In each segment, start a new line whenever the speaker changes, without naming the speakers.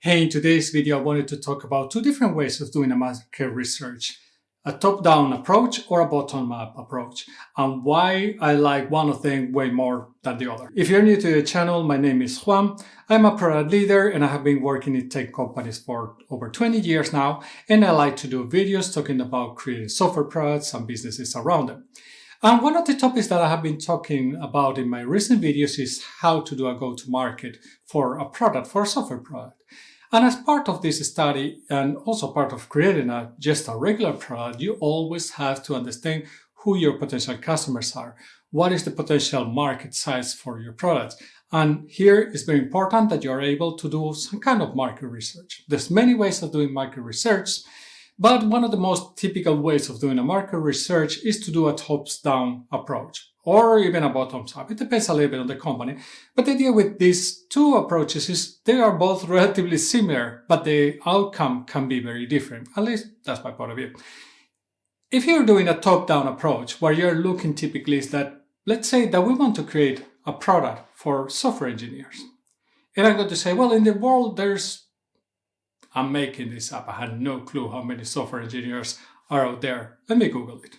Hey, in today's video, I wanted to talk about two different ways of doing a market research. A top-down approach or a bottom-up approach, and why I like one of them way more than the other. If you're new to the channel, my name is Juan. I'm a product leader and I have been working in tech companies for over 20 years now, and I like to do videos talking about creating software products and businesses around them. And one of the topics that I have been talking about in my recent videos is how to do a go-to-market for a product, for a software product. And as part of this study, and also part of creating just a regular product, you always have to understand who your potential customers are. What is the potential market size for your product? And here it's very important that you're able to do some kind of market research. There's many ways of doing market research, but one of the most typical ways of doing a market research is to do a tops-down approach, or even a bottoms-up. It depends a little bit on the company. But the idea with these two approaches is they are both relatively similar, but the outcome can be very different. At least that's my point of view. If you're doing a top-down approach, where you're looking typically is that, let's say that we want to create a product for software engineers. And I'm going to say, well, in the world, I'm making this up. I had no clue how many software engineers are out there. Let me Google it.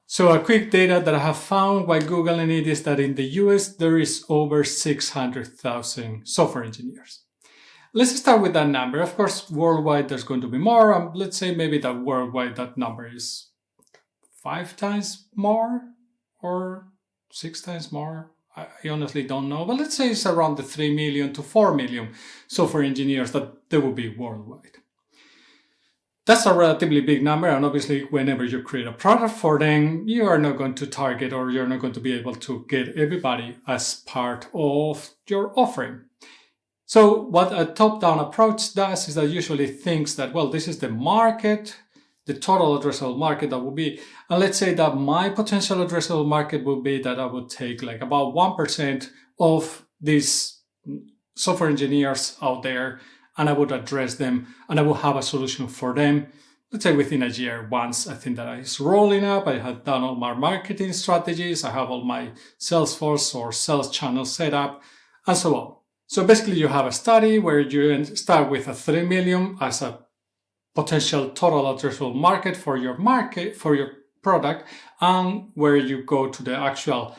So a quick data that I have found while Googling it is that in the US, there is over 600,000 software engineers. Let's start with that number. Of course, worldwide, there's going to be more. Let's say maybe that worldwide, that number is 5 times more or 6 times more. I honestly don't know, but let's say it's around the 3 million to 4 million software engineers that there will be worldwide. That's a relatively big number, and obviously whenever you create a product for them, you are not going to target or you're not going to be able to get everybody as part of your offering. So what a top-down approach does is that usually thinks that, well, this is the market, the total addressable market that will be, and let's say that my potential addressable market will be that I would take like about 1% of these software engineers out there, and I would address them, and I will have a solution for them, let's say within a year. Once I think that it's rolling up, I have done all my marketing strategies, I have all my Salesforce or sales channels set up, and so on. So basically you have a study where you start with a 3 million as a potential total addressable market for your product, and where you go to the actual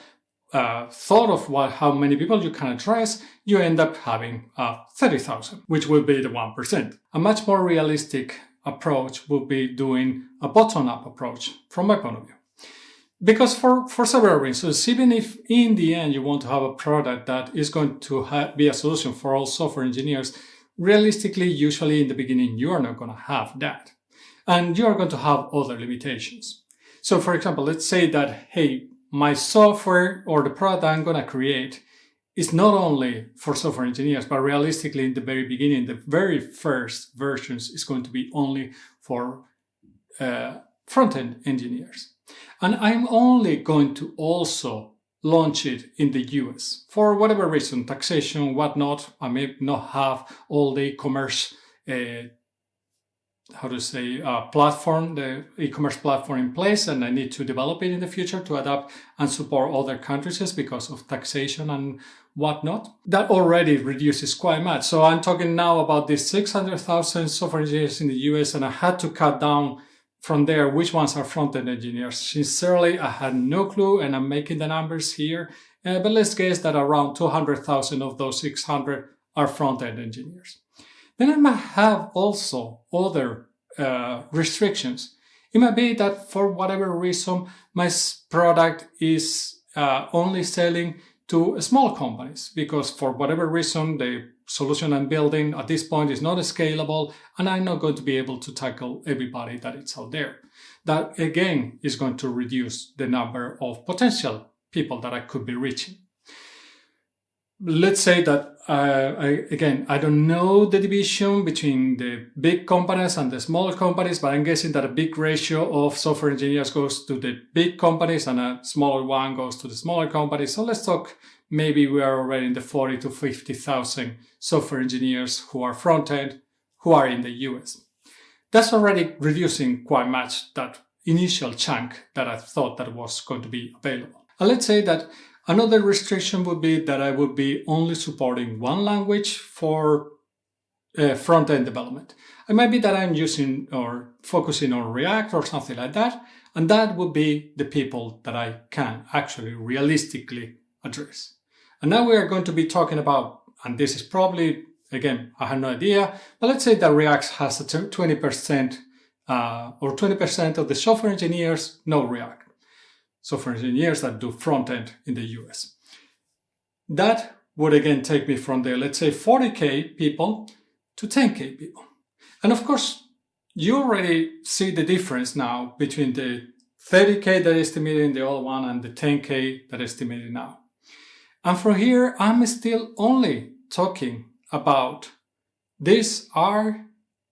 thought of how many people you can address, you end up having 30,000, which will be the 1%. A much more realistic approach would be doing a bottom-up approach from my point of view. Because for several reasons, even if in the end you want to have a product that is going to be a solution for all software engineers, realistically, usually in the beginning, you are not going to have that. And you are going to have other limitations. So for example, let's say that, hey, my software or the product I'm going to create is not only for software engineers, but realistically in the very beginning, the very first versions is going to be only for front-end engineers. And I'm only going to also launch it in the US. For whatever reason, taxation, whatnot, I may not have all the e-commerce, platform, the e-commerce platform in place, and I need to develop it in the future to adapt and support other countries because of taxation and whatnot. That already reduces quite much. So I'm talking now about these 600,000 software engineers in the US, and I had to cut down from there which ones are front-end engineers. Sincerely, I had no clue, and I'm making the numbers here, but let's guess that around 200,000 of those 600 are front-end engineers. Then I might have also other restrictions. It might be that for whatever reason, my product is only selling to small companies, because for whatever reason, the solution I'm building at this point is not scalable, and I'm not going to be able to tackle everybody that is out there. That again is going to reduce the number of potential people that I could be reaching. Let's say that, I don't know the division between the big companies and the small companies, but I'm guessing that a big ratio of software engineers goes to the big companies and a smaller one goes to the smaller companies. So let's talk, maybe we are already in the 40 to 50,000 software engineers who are front-end, who are in the US. That's already reducing quite much that initial chunk that I thought that was going to be available. And let's say that another restriction would be that I would be only supporting one language for front-end development. It might be that I'm using or focusing on React or something like that, and that would be the people that I can actually realistically address. And now we are going to be talking about, and this is probably, again, I have no idea, but let's say that React has a 20% or 20% of the software engineers know React. Software engineers that do front-end in the US. That would again take me from the, let's say, 40K people to 10K people. And of course, you already see the difference now between the 30K that is estimated in the old one and the 10K that is estimated now. And from here, I'm still only talking about these are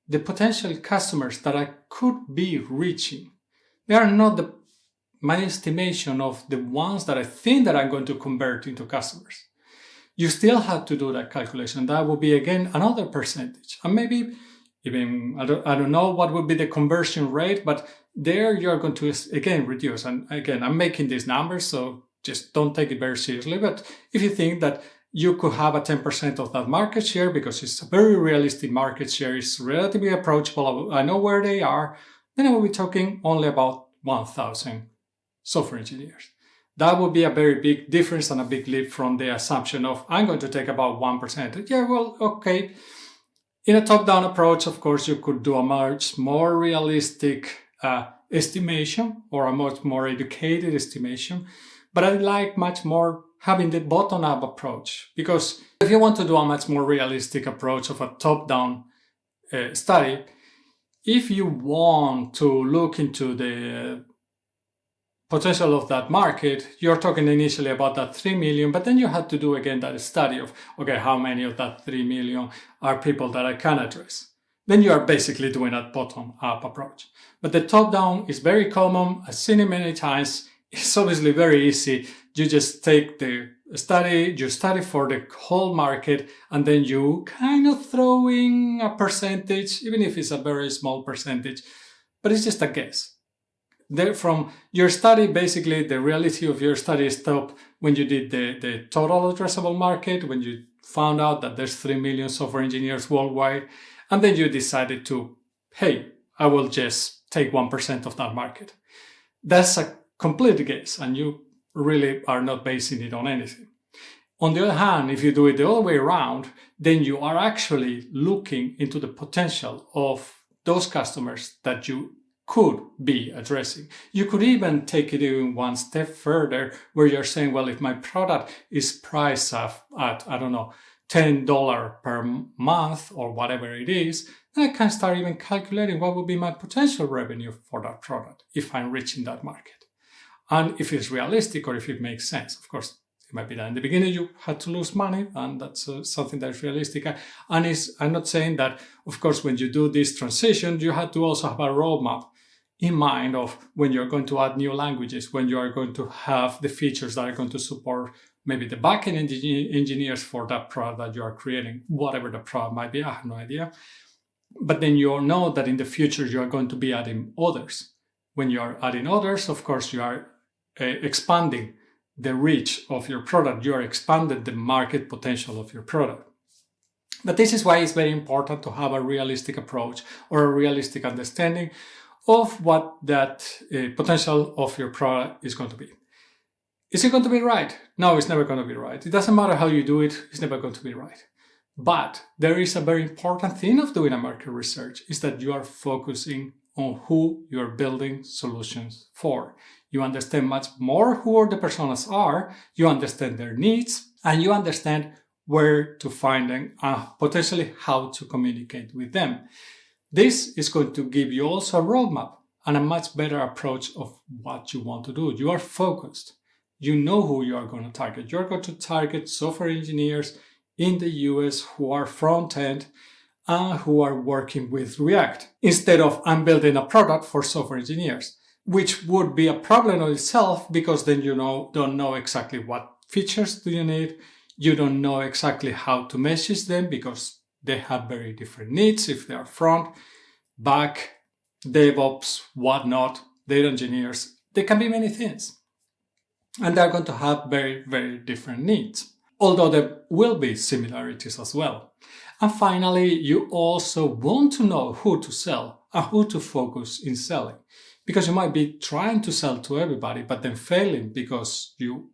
the potential customers that I could be reaching. They are not my estimation of the ones that I think that I'm going to convert into customers. You still have to do that calculation. That will be, again, another percentage. And maybe even, I don't know what would be the conversion rate, but there you're going to, again, reduce. And again, I'm making these numbers, so just don't take it very seriously. But if you think that you could have a 10% of that market share, because it's a very realistic market share, it's relatively approachable, I know where they are, then I will be talking only about 1,000 software engineers. That would be a very big difference and a big leap from the assumption of I'm going to take about 1%. Yeah, well, okay. In a top-down approach, of course, you could do a much more realistic estimation or a much more educated estimation. But I like much more having the bottom-up approach, because if you want to do a much more realistic approach of a top-down study, if you want to look into the potential of that market, you're talking initially about that 3 million, but then you have to do again that study of, okay, how many of that 3 million are people that I can address? Then you are basically doing a bottom-up approach. But the top-down is very common. I've seen it many times. It's obviously very easy. You just take the study, you study for the whole market, and then you kind of throw in a percentage, even if it's a very small percentage, but it's just a guess. From your study, basically, the reality of your study stopped when you did the total addressable market, when you found out that there's 3 million software engineers worldwide, and then you decided to, hey, I will just take 1% of that market. That's a complete guess, and you really are not basing it on anything. On the other hand, if you do it the other way around, then you are actually looking into the potential of those customers that you could be addressing. You could even take it even one step further, where you're saying, well, if my product is priced at I don't know, $10 per month or whatever it is, then I can start even calculating what would be my potential revenue for that product if I'm reaching that market. And if it's realistic or if it makes sense. Of course, it might be that in the beginning you had to lose money, and that's something that's realistic. And I'm not saying that, of course, when you do this transition, you have to also have a roadmap in mind of when you're going to add new languages, when you are going to have the features that are going to support maybe the backend engineers for that product that you are creating, whatever the product might be, I have no idea. But then you know that in the future you are going to be adding others. When you are adding others, of course, you are expanding the reach of your product. You are expanding the market potential of your product. But this is why it's very important to have a realistic approach or a realistic understanding of what that potential of your product is going to be. Is it going to be right? No, it's never going to be right. It doesn't matter how you do it, it's never going to be right. But there is a very important thing of doing a market research, is that you are focusing on who you're building solutions for. You understand much more who the personas are, you understand their needs, and you understand where to find them and potentially how to communicate with them. This is going to give you also a roadmap and a much better approach of what you want to do. You are focused. You know who you are going to target. You're going to target software engineers in the US who are front-end and who are working with React, instead of I'm building a product for software engineers, which would be a problem in itself, because then you don't know exactly what features do you need. You don't know exactly how to message them, because they have very different needs. If they are front, back, DevOps, whatnot, data engineers, they can be many things. And they're going to have very, very different needs. although there will be similarities as well. And finally, you also want to know who to sell and who to focus in selling, because you might be trying to sell to everybody, but then failing because you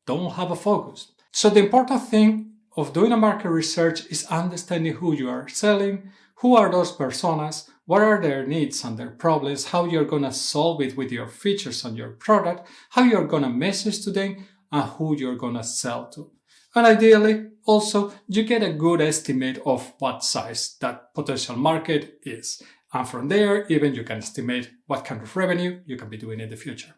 don't have a focus. So the important thing of doing a market research is understanding who you are selling, who are those personas, what are their needs and their problems, how you're going to solve it with your features and your product, how you're going to message to them, and who you're going to sell to. And ideally, also, you get a good estimate of what size that potential market is. And from there, even you can estimate what kind of revenue you can be doing in the future.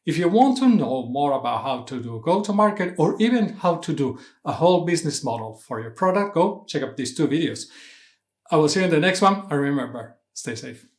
If you want to know more about how to do go-to-market or even how to do a whole business model for your product, go check out these 2 videos. I will see you in the next one. And remember, stay safe.